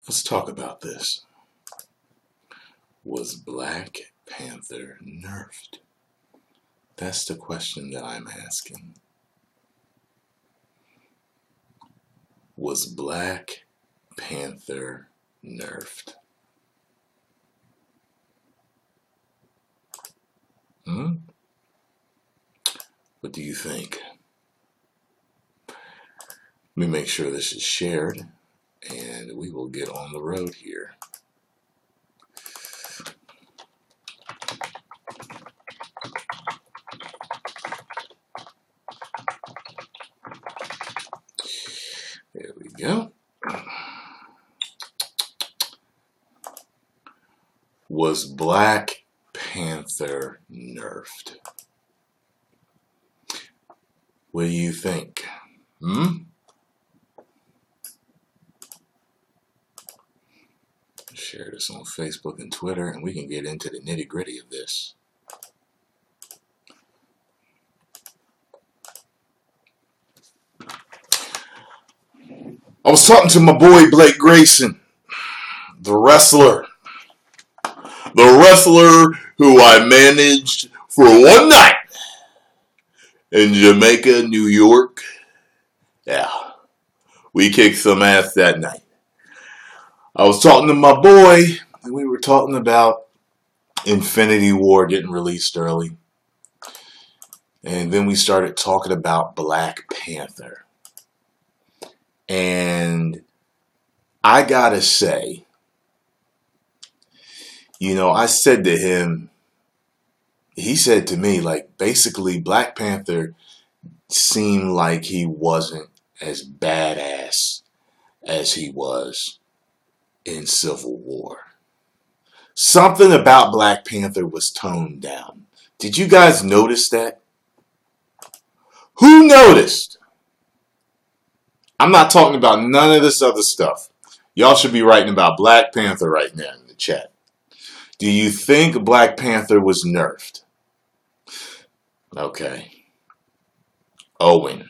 Let's talk about this. Was Black Panther nerfed? That's the question that I'm asking. Was Black Panther nerfed? What do you think? Let me make sure this is shared, and we will get on the road here. There we go. Was Black Panther nerfed? What do you think? Share this on Facebook and Twitter, and we can get into the nitty-gritty of this. I was talking to my boy Blake Grayson, the wrestler who I managed for one night in Jamaica, New York. Yeah, we kicked some ass that night. I was talking to my boy, and we were talking about Infinity War getting released early. And then we started talking about Black Panther. And I gotta say, you know, I said to him, he said to me, like, basically Black Panther seemed like he wasn't as badass as he was in Civil War. Something about Black Panther was toned down. Did you guys notice that? Who noticed? I'm not talking about none of this other stuff. Y'all should be writing about Black Panther right now in the chat. Do you think Black Panther was nerfed? Okay. Owen.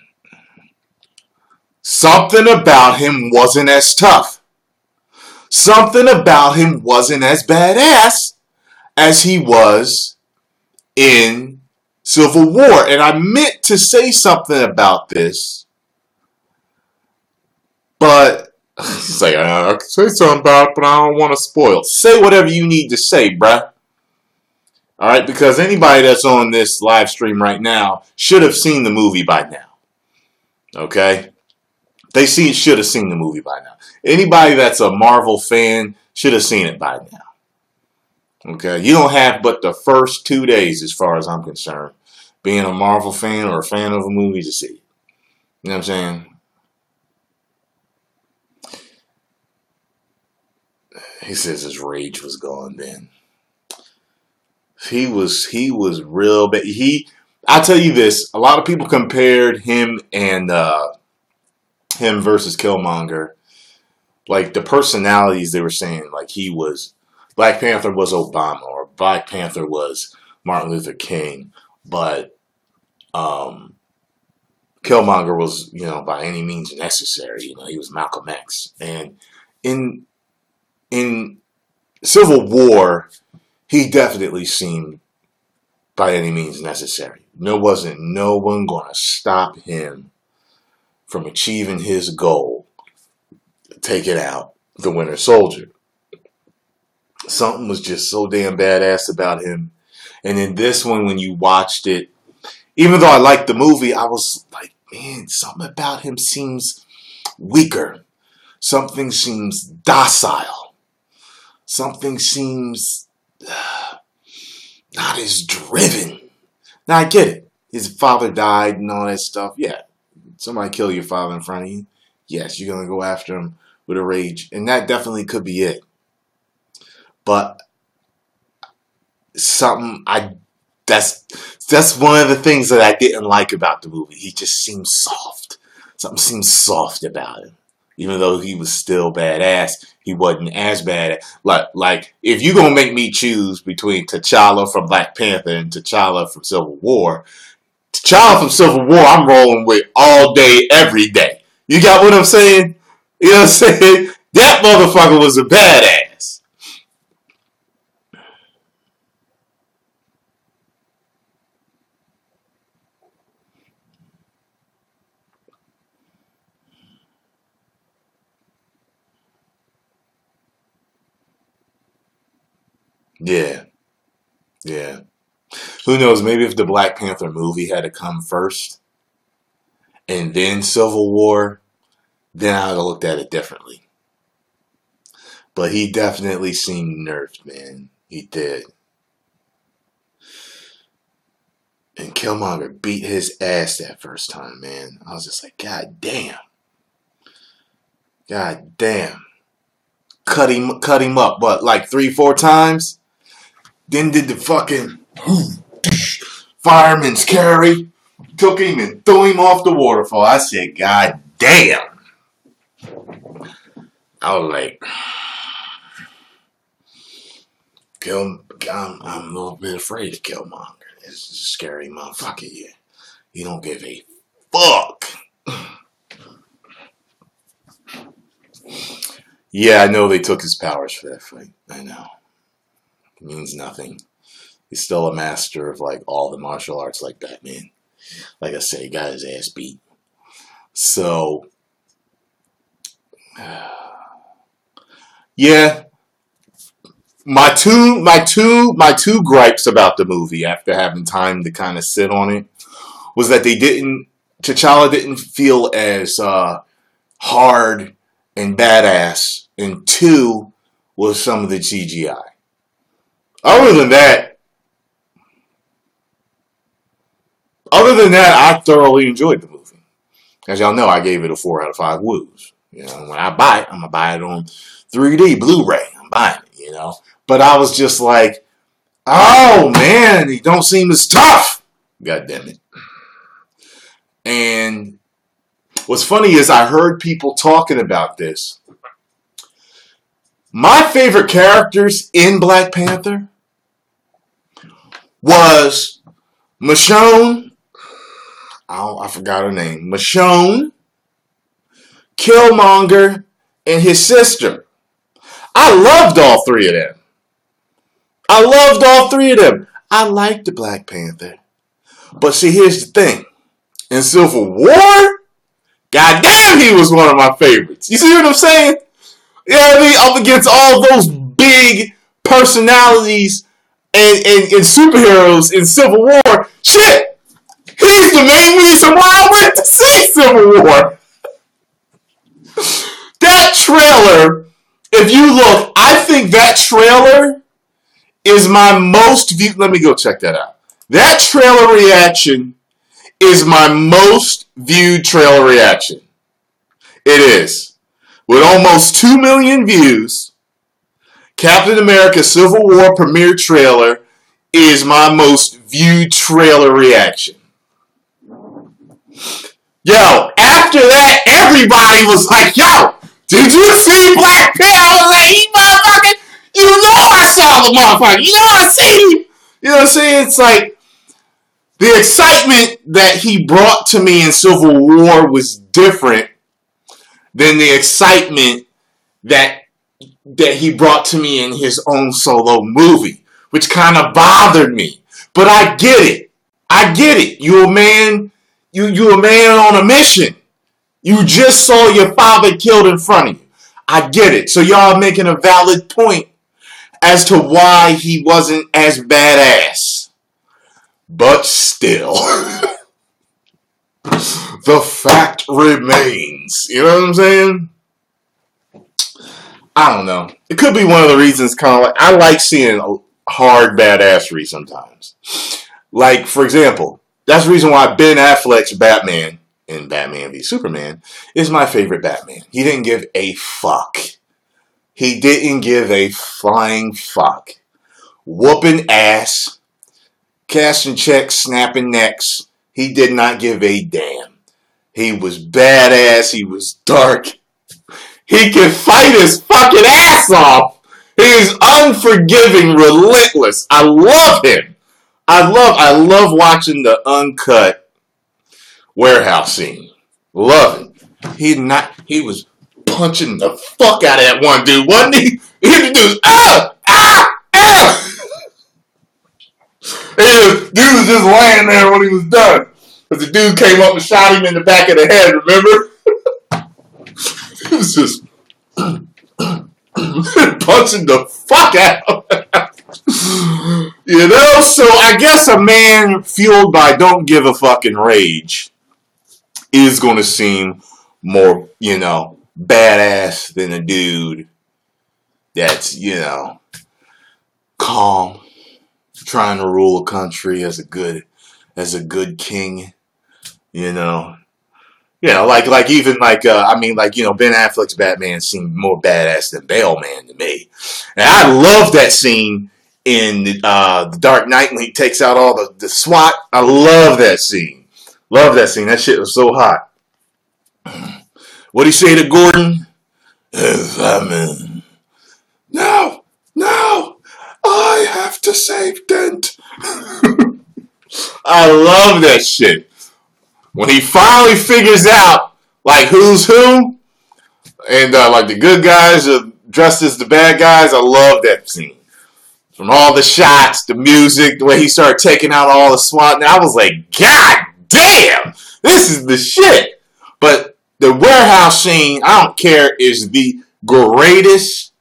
Something about him wasn't as tough. Something about him wasn't as badass as he was in Civil War. And I meant to say something about this, but it's like, I can say something about it, but I don't want to spoil. Say whatever you need to say, bruh. All right, because anybody that's on this live stream right now should have seen the movie by now. Okay? They should have seen the movie by now. Anybody that's a Marvel fan should have seen it by now. Okay? You don't have but the first 2 days, as far as I'm concerned, being a Marvel fan or a fan of a movie to see it. You know what I'm saying? He says his rage was gone then. He was real bad. I'll tell you this, a lot of people compared him and him versus Killmonger. Like the personalities they were saying, like Black Panther was Obama or Black Panther was Martin Luther King, but Killmonger was, you know, by any means necessary. You know, he was Malcolm X. And in Civil War, he definitely seemed by any means necessary. There wasn't no one going to stop him from achieving his goal, taking out the Winter Soldier. Something was just so damn badass about him. And in this one, when you watched it, even though I liked the movie, I was like, man, something about him seems weaker. Something seems docile. Something seems not as driven. Now, I get it. His father died and all that stuff. Yeah. Somebody kill your father in front of you. Yes, you're going to go after him with a rage. And that definitely could be it. But that's one of the things that I didn't like about the movie. He just seemed soft. Something seemed soft about him. Even though he was still badass, he wasn't as bad. Like if you're going to make me choose between T'Challa from Black Panther and T'Challa from Civil War, T'Challa from Civil War I'm rolling with all day, every day. You got what I'm saying? You know what I'm saying? That motherfucker was a badass. Yeah, yeah. Who knows? Maybe if the Black Panther movie had to come first and then Civil War, then I'd have looked at it differently. But he definitely seemed nerfed, man. He did. And Killmonger beat his ass that first time, man. I was just like, God damn. God damn. Cut him up, but like 3-4 times. Then did the fucking fireman's carry. Took him and threw him off the waterfall. I said, God damn. I was like, I'm a little bit afraid of Killmonger. It's a scary motherfucker. Yeah. He don't give a fuck. Yeah, I know they took his powers for that fight. I know. It means nothing. He's still a master of like all the martial arts like Batman. Like I said, he got his ass beat. So, yeah. My two gripes about the movie after having time to kind of sit on it was that T'Challa didn't feel as hard and badass, and two was some of the CGI. Other than that, I thoroughly enjoyed the movie. As y'all know, I gave it a 4 out of 5 woos. You know, when I buy it, I'm gonna buy it on 3D Blu-ray. I'm buying it, you know. But I was just like, oh man, he don't seem as tough. God damn it. And what's funny is I heard people talking about this. My favorite characters in Black Panther was Michonne. I forgot her name. Michonne, Killmonger, and his sister. I loved all three of them. I liked the Black Panther. But see, here's the thing. In Civil War, goddamn, he was one of my favorites. You see what I'm saying? You know what I mean? Up against all those big personalities and superheroes in Civil War. Shit! He's the main reason why I went to see Civil War. That trailer, if you look, I think that trailer is my most viewed. Let me go check that out. That trailer reaction is my most viewed trailer reaction. It is. With almost 2 million views, Captain America Civil War premiere trailer is my most viewed trailer reaction. Yo, after that, everybody was like, yo, did you see Black Panther? I was like, you motherfucker, you know I saw the motherfucker. You know I seen him. You know what I'm saying? It's like, the excitement that he brought to me in Civil War was different than the excitement that he brought to me in his own solo movie, which kind of bothered me. But I get it. I get it. You a man. You a man on a mission. You just saw your father killed in front of you. I get it. So y'all are making a valid point as to why he wasn't as badass. But still, the fact remains. You know what I'm saying? I don't know. It could be one of the reasons, kind of like, I like seeing hard badassery sometimes. Like, for example, that's the reason why Ben Affleck's Batman in Batman v Superman is my favorite Batman. He didn't give a fuck. He didn't give a flying fuck. Whooping ass, cashing checks, snapping necks. He did not give a damn. He was badass. He was dark. He can fight his fucking ass off. He is unforgiving, relentless. I love him. I love watching the uncut warehouse scene. Love it. He was punching the fuck out of that one dude, wasn't he? He hit the dude, and the dude was just laying there when he was done. But the dude came up and shot him in the back of the head, remember? He was just punching the fuck out. You know? So I guess a man fueled by don't give a fucking rage is going to seem more, you know, badass than a dude that's, you know, calm, trying to rule a country as a good king, you know. Yeah, like even like I mean, like, you know, Ben Affleck's Batman seemed more badass than Bale Man to me. And I love that scene in the Dark Knight when he takes out all the SWAT. I love that scene. Love that scene. That shit was so hot. What'd he say to Gordon? No, I have to save Dent. I love that shit. When he finally figures out, like, who's who, and, like, the good guys are dressed as the bad guys, I love that scene. From all the shots, the music, the way he started taking out all the SWAT, and I was like, God damn, this is the shit. But the warehouse scene, I don't care, is the greatest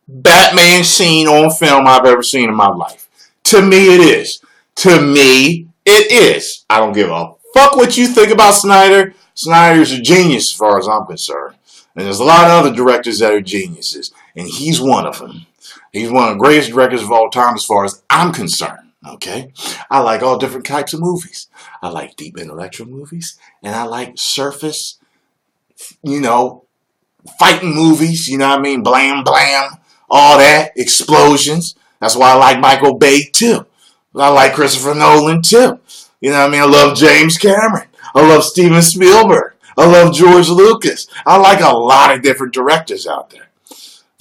Batman scene on film I've ever seen in my life. To me, it is. To me, it is. I don't give a fuck what you think about Snyder. Snyder's a genius as far as I'm concerned. And there's a lot of other directors that are geniuses. And he's one of them. He's one of the greatest directors of all time as far as I'm concerned. Okay? I like all different types of movies. I like deep intellectual movies. And I like surface, you know, fighting movies. You know what I mean? Blam, blam. All that. Explosions. That's why I like Michael Bay too. I like Christopher Nolan too. You know what I mean? I love James Cameron. I love Steven Spielberg. I love George Lucas. I like a lot of different directors out there.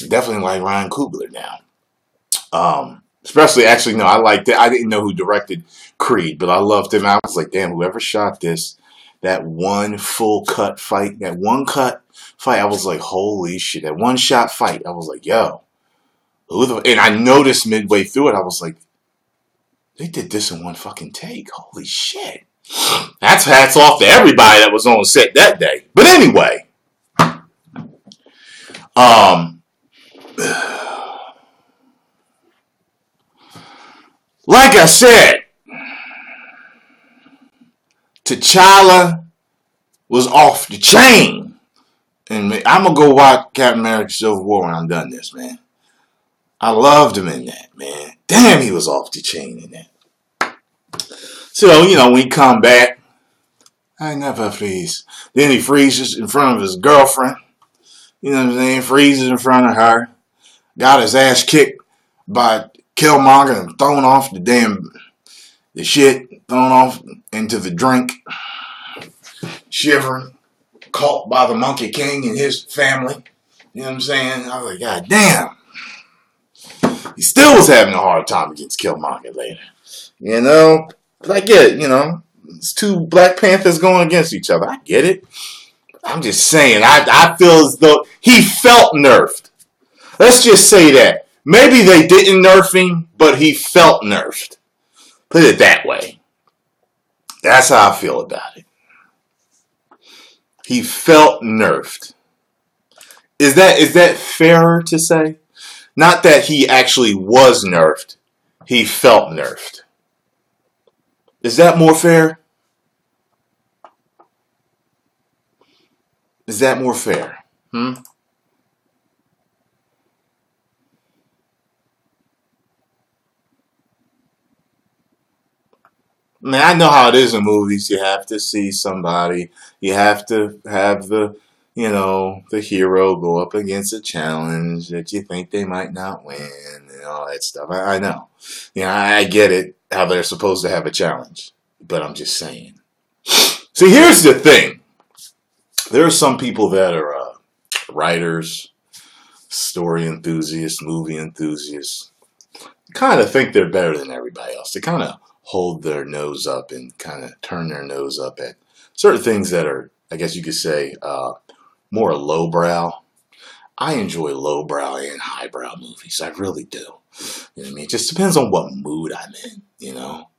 I definitely like Ryan Coogler now. Especially, actually, no, I liked it. I didn't know who directed Creed, but I loved him. I was like, damn, whoever shot this, that one full cut fight, that one cut fight, I was like, holy shit. That one shot fight, I was like, yo. And I noticed midway through it, I was like, they did this in one fucking take. Holy shit. That's hats off to everybody that was on set that day. But anyway. Like I said, T'Challa was off the chain. And I'm going to go watch Captain America Civil War when I'm done this, man. I loved him in that, man. Damn, he was off the chain in that. So, you know, when he come back, I never freeze. Then he freezes in front of his girlfriend. You know what I'm saying? Freezes in front of her. Got his ass kicked by Killmonger and thrown off the shit. Thrown off into the drink. Shivering. Caught by the Monkey King and his family. You know what I'm saying? I was like, God damn. He still was having a hard time against Killmonger later. You know? But I get it, you know. It's two Black Panthers going against each other. I get it. I'm just saying, I feel as though he felt nerfed. Let's just say that. Maybe they didn't nerf him, but he felt nerfed. Put it that way. That's how I feel about it. He felt nerfed. Is that fairer to say? Not that he actually was nerfed. He felt nerfed. Is that more fair? Is that more fair? Man, I know how it is in movies. You have to see somebody. You have to have the hero go up against a challenge that you think they might not win and all that stuff. I know. I get it, how they're supposed to have a challenge. But I'm just saying. See, here's the thing. There are some people that are writers, story enthusiasts, movie enthusiasts. Kind of think they're better than everybody else. They kind of hold their nose up and kind of turn their nose up at certain things that are, I guess you could say, more lowbrow. I enjoy lowbrow and highbrow movies. I really do. You know what I mean? It just depends on what mood I'm in, you know?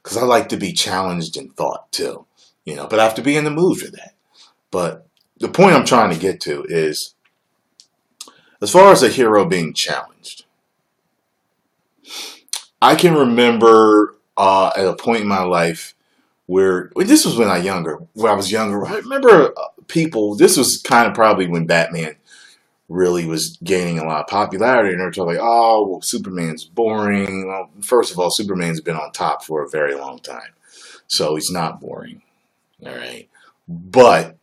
Because I like to be challenged in thought too, you know? But I have to be in the mood for that. But the point I'm trying to get to is, as far as a hero being challenged, I can remember at a point in my life where, this was when I was younger. I remember people, this was kind of probably when Batman really was gaining a lot of popularity, and they're talking like, oh, well, Superman's boring. Well, first of all, Superman's been on top for a very long time, so he's not boring. All right. But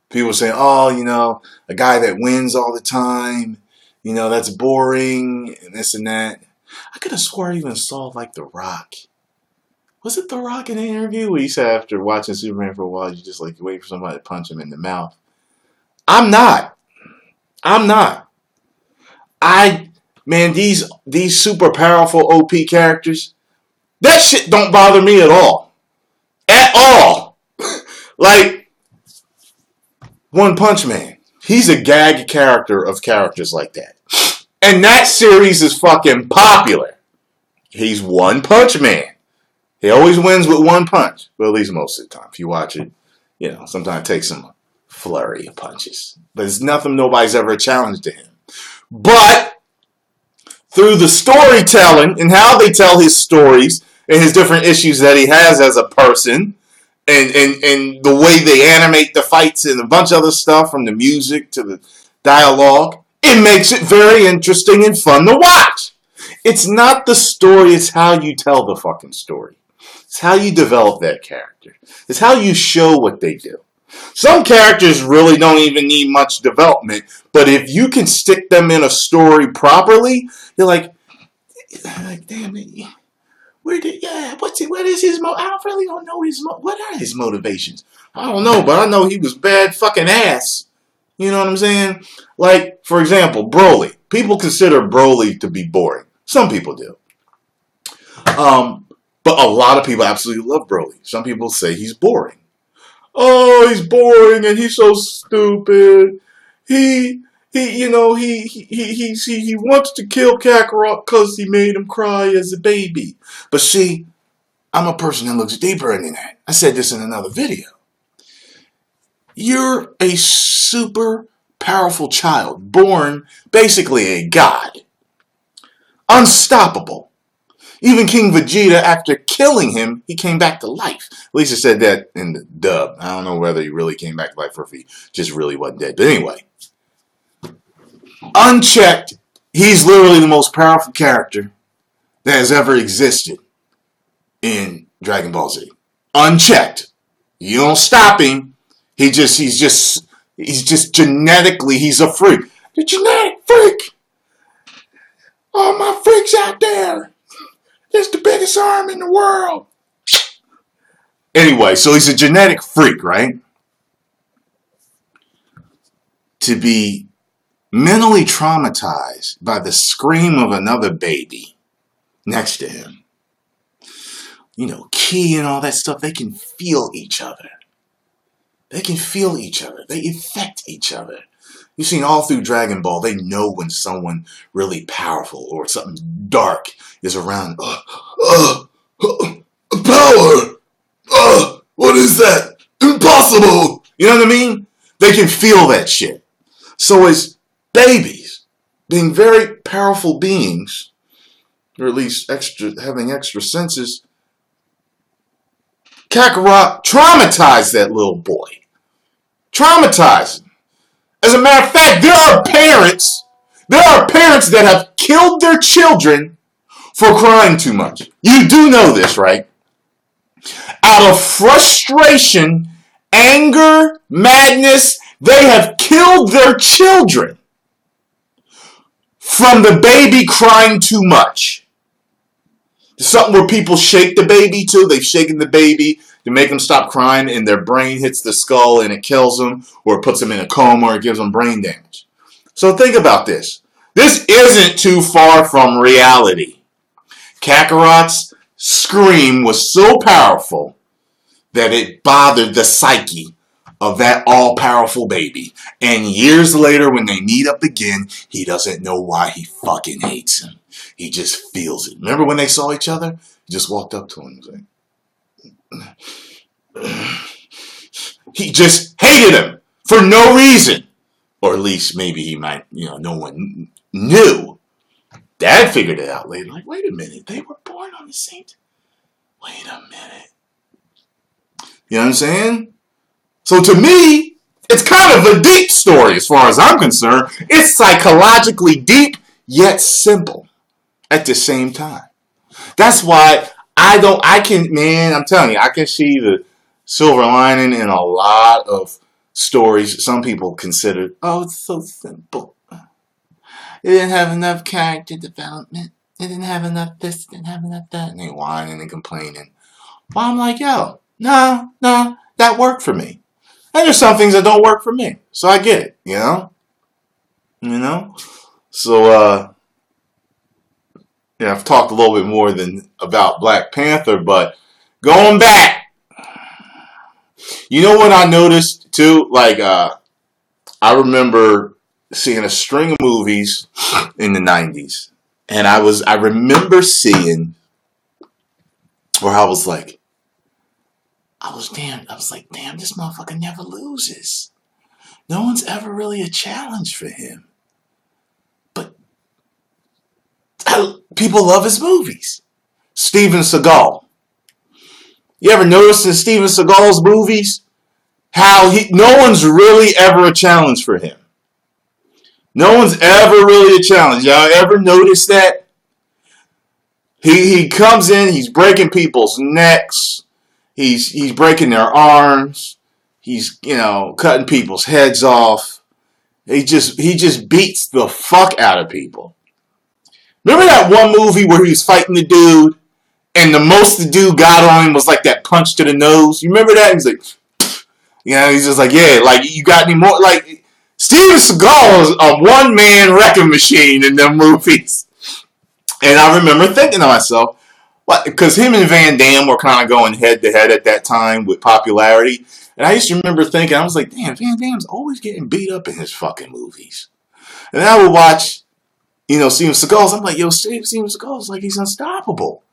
people say, oh, you know, a guy that wins all the time, you know, that's boring, and this and that. I could have swore I even saw like The Rock. Was it The Rock in an interview where he said after watching Superman for a while, you just like wait for somebody to punch him in the mouth? I'm not. Man, these super powerful OP characters, that shit don't bother me at all. At all. Like, One Punch Man. He's a gag character of characters like that. And that series is fucking popular. He's One Punch Man. He always wins with one punch. Well, at least most of the time. If you watch it, you know, sometimes it takes some flurry of punches. But it's nothing nobody's ever challenged to him. But through the storytelling and how they tell his stories and his different issues that he has as a person, and the way they animate the fights and a bunch of other stuff, from the music to the dialogue, it makes it very interesting and fun to watch. It's not the story, it's how you tell the fucking story. It's how you develop that character. It's how you show what they do. Some characters really don't even need much development, but if you can stick them in a story properly, you're like damn it, what is his I really don't know what are his motivations? I don't know, but I know he was bad fucking ass. You know what I'm saying? Like, for example, Broly. People consider Broly to be boring. Some people do. But a lot of people absolutely love Broly. Some people say he's boring. Oh, he's boring and he's so stupid. He wants to kill Kakarot because he made him cry as a baby. But see, I'm a person that looks deeper than that. I said this in another video. You're a super powerful child, born basically a god. Unstoppable. Even King Vegeta, after killing him, he came back to life. At least it said that in the dub. I don't know whether he really came back to life or if he just really wasn't dead. But anyway, unchecked, he's literally the most powerful character that has ever existed in Dragon Ball Z. Unchecked. You don't stop him. He's just genetically, he's a freak. The genetic freak. All my freaks out there. It's the biggest arm in the world. Anyway, so he's a genetic freak, right? To be mentally traumatized by the scream of another baby next to him. You know, Ki and all that stuff, they can feel each other. They can feel each other. They affect each other. You've seen all through Dragon Ball, they know when someone really powerful or something dark is around. Power! What is that? Impossible! You know what I mean? They can feel that shit. So as babies, being very powerful beings, or at least having extra senses, Kakarot traumatized that little boy. Traumatized him. As a matter of fact, there are parents that have killed their children for crying too much. You do know this, right? Out of frustration, anger, madness, they have killed their children from the baby crying too much. It's something where people shake the baby too. They've shaken the baby to make them stop crying, and their brain hits the skull and it kills them, or it puts them in a coma, or it gives them brain damage. So think about this. This isn't too far from reality. Kakarot's scream was so powerful that it bothered the psyche of that all-powerful baby. And years later, when they meet up again, he doesn't know why he fucking hates him. He just feels it. Remember when they saw each other? He just walked up to him and was like, he just hated him for no reason. Or at least maybe he might, no one knew. Dad figured it out later. Like, wait a minute. They were born on the same time. Wait a minute. You know what I'm saying? So to me, it's kind of a deep story as far as I'm concerned. It's psychologically deep, yet simple at the same time. That's why I'm telling you, I can see the silver lining in a lot of stories some people consider, oh, it's so simple. It didn't have enough character development. It didn't have enough this, didn't have enough that. And they whining and complaining. Well, I'm like, yo, no, that worked for me. And there's some things that don't work for me. So I get it, you know? So, I've talked a little bit more than about Black Panther, but going back, you know what I noticed too? Like, I remember seeing a string of movies in the 90s. And I remember seeing where I was like, damn, this motherfucker never loses. No one's ever really a challenge for him. But people love his movies. Steven Seagal. You ever notice in Steven Seagal's movies how no one's really ever a challenge for him? No one's ever really a challenge. Y'all ever notice that? He comes in, he's breaking people's necks. He's breaking their arms. He's, cutting people's heads off. He just beats the fuck out of people. Remember that one movie where he was fighting the dude and the most the dude got on him was like that punch to the nose? You remember that? He's like, he's just like, yeah, like, you got any more? Like, Steven Seagal is a one-man wrecking machine in them movies. And I remember thinking to myself, because him and Van Damme were kind of going head-to-head at that time with popularity. And I used to remember thinking, I was like, damn, Van Damme's always getting beat up in his fucking movies. And then I would watch, Steven Seagal's. I'm like, yo, Steven Seagal's like, he's unstoppable.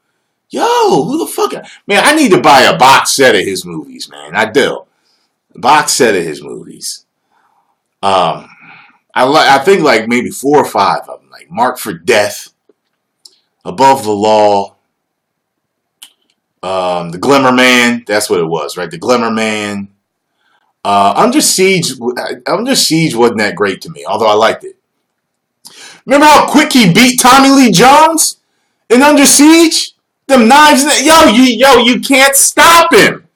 Yo, who the fuck? Man, I need to buy a box set of his movies, man. I do. A box set of his movies. I think like maybe 4 or 5 of them. Like Marked for Death, Above the Law, The Glimmer Man, that's what it was, right? The Glimmer Man. Under Siege wasn't that great to me, although I liked it. Remember how quick he beat Tommy Lee Jones in Under Siege? Them knives, you can't stop him.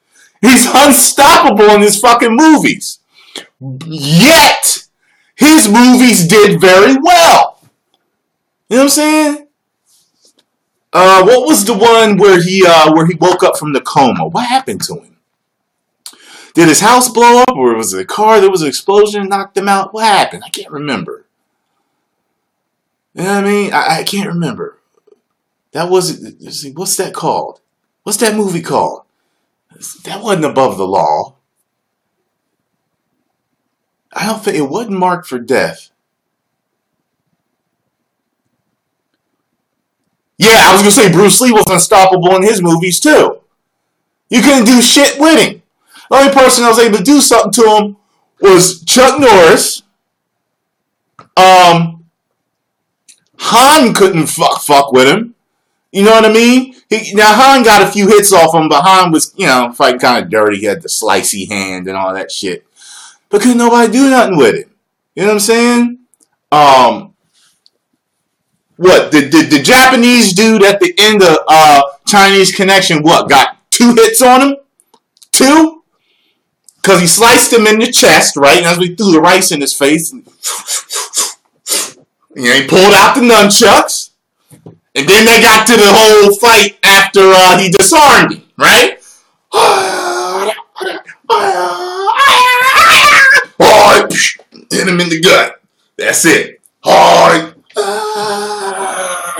He's unstoppable in his fucking movies. Yet, his movies did very well. You know what I'm saying? What was the one where he woke up from the coma? What happened to him? Did his house blow up, or was it a car? There was an explosion and knocked him out. What happened? I can't remember. You know what I mean? I can't remember. That wasn't. What's that called? What's that movie called? That wasn't Above the Law. I don't think it wasn't Marked for Death. Yeah, I was going to say Bruce Lee was unstoppable in his movies too. You couldn't do shit with him. The only person that was able to do something to him was Chuck Norris. Han couldn't fuck with him. You know what I mean? Now, Han got a few hits off him, but Han was, fighting kind of dirty. He had the slicey hand and all that shit. But couldn't nobody do nothing with it. You know what I'm saying? What, the Japanese dude at the end of Chinese Connection, got 2 hits on him? 2? Because he sliced him in the chest, right? And as we threw the rice in his face, he pulled out the nunchucks. And then they got to the whole fight after he disarmed him, right? Hit him in the gut. That's it. Hard.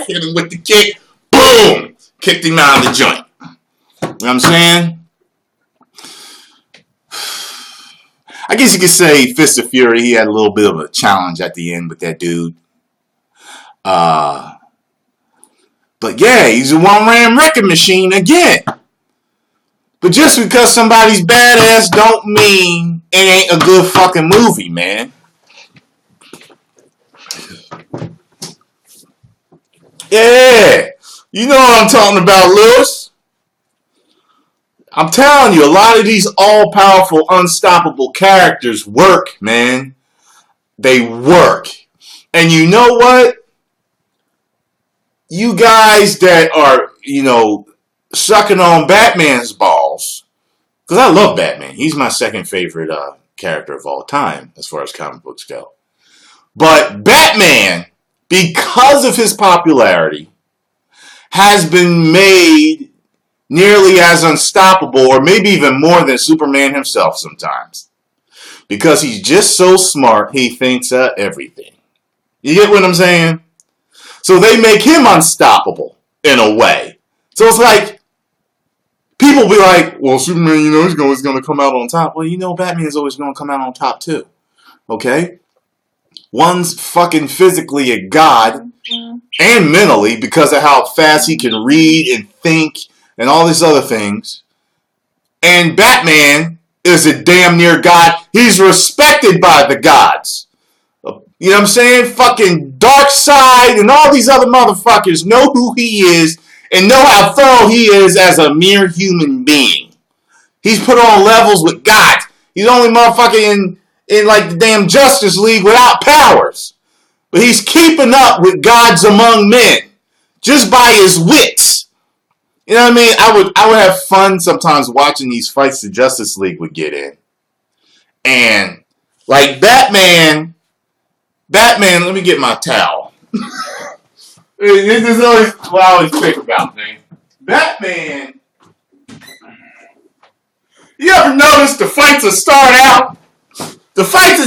Hit him with the kick. Boom. Kicked him out of the joint. You know what I'm saying? I guess you could say Fist of Fury, he had a little bit of a challenge at the end with that dude. But yeah, he's a one-ram wrecking machine again. But just because somebody's badass don't mean it ain't a good fucking movie, man. Yeah. You know what I'm talking about, Lewis. I'm telling you, a lot of these all-powerful, unstoppable characters work, man. They work. And you know what? You guys that are, sucking on Batman's balls, because I love Batman. He's my second favorite character of all time as far as comic books go. But Batman, because of his popularity, has been made nearly as unstoppable, or maybe even more than Superman himself sometimes. Because he's just so smart, he thinks of everything. You get what I'm saying? So they make him unstoppable, in a way. So it's like, people be like, well, Superman, he's always going to come out on top. Well, Batman is always going to come out on top, too. Okay? One's fucking physically a god, and mentally, because of how fast he can read and think, and all these other things. And Batman is a damn near god. He's respected by the gods. You know what I'm saying? Fucking Darkseid and all these other motherfuckers know who he is and know how thorough he is as a mere human being. He's put on levels with gods. He's the only motherfucker in like the damn Justice League without powers. But he's keeping up with gods among men just by his wits. You know what I mean? I would have fun sometimes watching these fights the Justice League would get in. And like Batman, let me get my towel. This is always what I always think about, man. Batman, you ever notice the fights will start out? The fights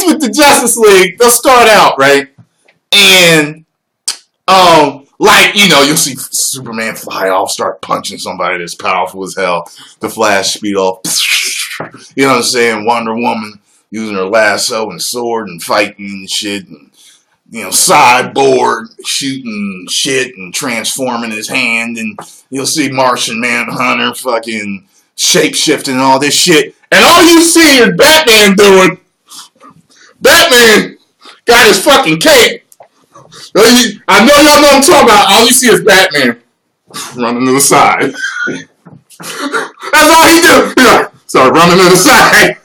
with the Justice League, they'll start out, right? And you'll see Superman fly off, start punching somebody that's powerful as hell. The Flash speed off. You know what I'm saying? Wonder Woman using her lasso and sword and fighting and shit. And, Cyborg shooting shit and transforming his hand. And you'll see Martian Manhunter fucking shape-shifting and all this shit. And all you see is Batman doing. Batman got his fucking cape. I know y'all know what I'm talking about. All you see is Batman running to the side. That's all he do. Start running to the side.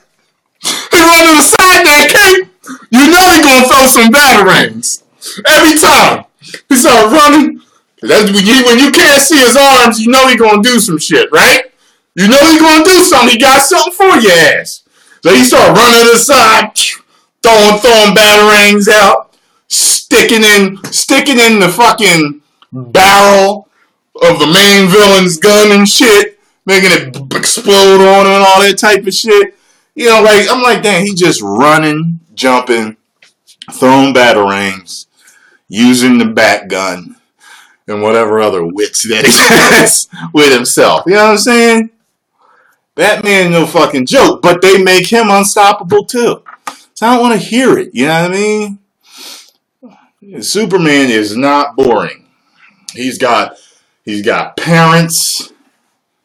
He run to the side that cape. You know he gonna throw some batarangs every time. He start running. That's when you can't see his arms. You know he gonna do some shit, right? You know he gonna do something. He got something for your ass. So he start running to the side, throwing batarangs out, sticking in the fucking barrel of the main villain's gun and shit, making it explode on him and all that type of shit. I'm like, damn, he just running, jumping, throwing batarangs, using the bat gun, and whatever other wits that he has with himself. You know what I'm saying? Batman no fucking joke, but they make him unstoppable too. So I don't want to hear it. You know what I mean? Superman is not boring. He's got parents.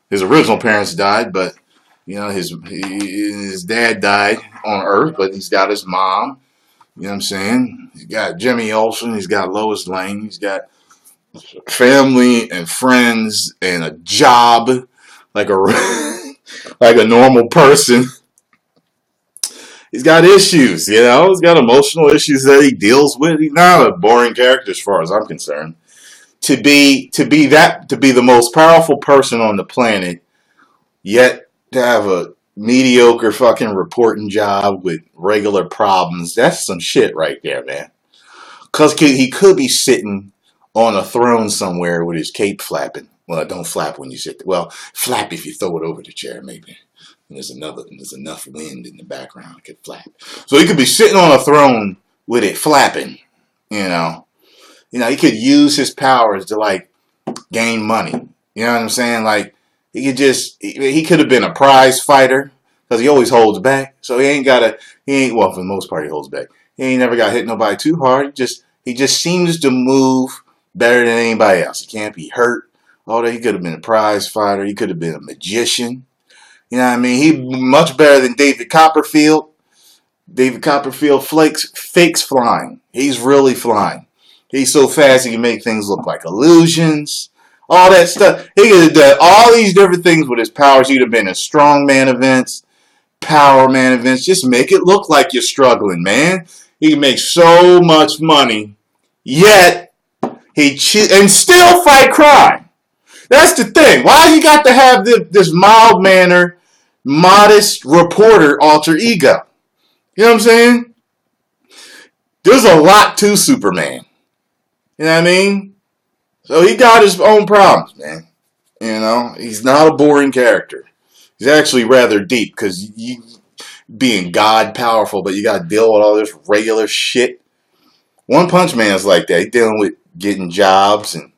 His original parents died, but his dad died on Earth, but he's got his mom. You know what I'm saying? He's got Jimmy Olsen. He's got Lois Lane. He's got family and friends and a job like a normal person. He's got issues, He's got emotional issues that he deals with. He's not a boring character as far as I'm concerned. To be the most powerful person on the planet, yet to have a mediocre fucking reporting job with regular problems, that's some shit right there, man. Because he could be sitting on a throne somewhere with his cape flapping. Well, don't flap when you sit there. Well, flap if you throw it over the chair, maybe. And there's enough wind in the background it could flap. So he could be sitting on a throne with it flapping, he could use his powers to gain money. You know what I'm saying? He could have been a prize fighter, because he always holds back. So well, for the most part, he holds back. He ain't never got hit nobody too hard. He just seems to move better than anybody else. He can't be hurt. Although he could have been a prize fighter. He could have been a magician. You know what I mean? He much better than David Copperfield. David Copperfield fakes flying. He's really flying. He's so fast he can make things look like illusions. All that stuff. He could have done all these different things with his powers. He'd have been in strongman events, power man events. Just make it look like you're struggling, man. He can make so much money, yet and still fight crime. That's the thing. Why you got to have this mild-mannered, modest reporter alter ego? You know what I'm saying? There's a lot to Superman. You know what I mean? So he got his own problems, man. You know, he's not a boring character. He's actually rather deep because you being God powerful, but you got to deal with all this regular shit. One Punch Man's like that. He's dealing with getting jobs and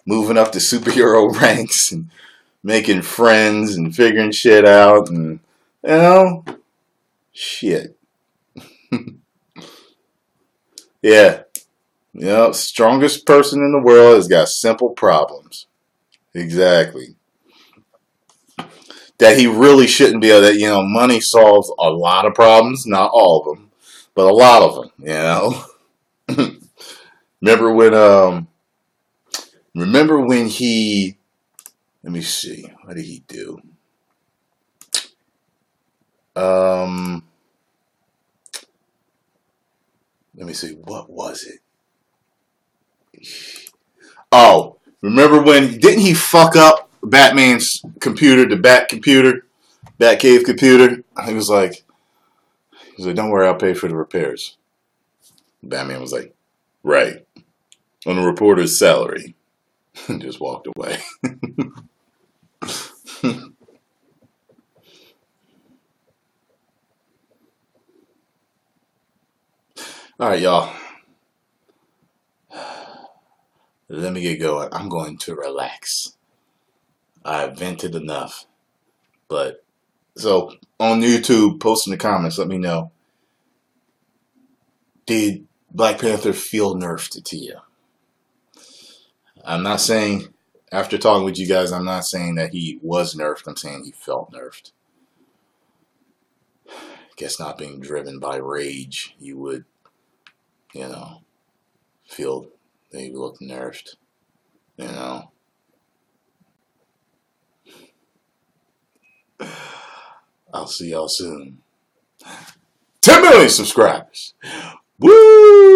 moving up the superhero ranks and making friends and figuring shit out and, you know, shit. Yeah. You know, strongest person in the world has got simple problems. Exactly. That he really shouldn't be able to, you know, money solves a lot of problems, not all of them, but a lot of them, you know. Remember when he, let me see, what did he do? Let me see, what was it? Oh, remember when, didn't he fuck up Batman's computer, the Batcave computer? He was like, don't worry, I'll pay for the repairs. Batman was like, right, on the reporter's salary. And just walked away. All right, y'all. Let me get going. I'm going to relax. I've vented enough. But, so, on YouTube, post in the comments, let me know. Did Black Panther feel nerfed to you? I'm not saying, after talking with you guys, I'm not saying that he was nerfed. I'm saying he felt nerfed. I guess not being driven by rage, you would, you know, feel they look nerfed, you know. I'll see y'all soon. 10 million subscribers. Woo!